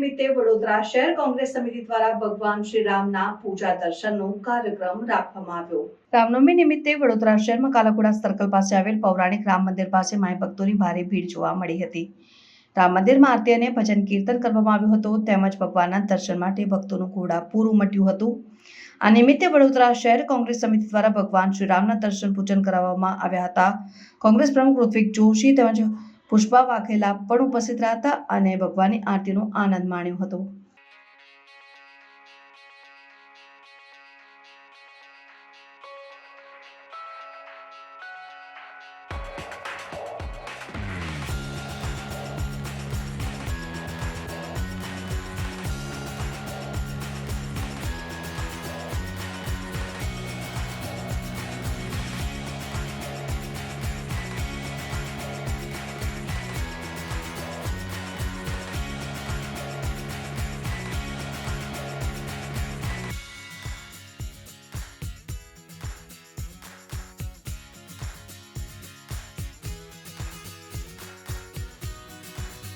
નિમિત્તે વડોદરા શહેર કોંગ્રેસ સમિતિ દ્વારા ભગવાન શ્રી રામના પૂજા દર્શનનો કાર્યક્રમ રાખવામાં આવ્યો। રામનવમી નિમિત્તે વડોદરા શહેરમાં કાલાઘોડા સર્કલ પાસે આવેલ પૌરાણિક રામ મંદિર પાસે માઈ ભક્તોની ભારે ભીડ જોવા મળી હતી। રામ મંદિરમાં આરતી અને ભજન કીર્તન કરવામાં આવ્યું હતું તેમજ ભગવાનના દર્શન માટે ભક્તોનું ઘોડાપૂર ઉમટ્યું હતું। આ નિમિત્તે વડોદરા શહેર કોંગ્રેસ સમિતિ દ્વારા ભગવાન શ્રી રામના દર્શન પૂજન કરાવવામાં આવ્યા હતા। કોંગ્રેસ પ્રમુખ ઋત્વિક જોશી તેમજ પુષ્પા વાઘેલા પણ ઉપસ્થિત રહ્યા હતા અને ભગવાનની આરતીનો આનંદ માણ્યો હતો।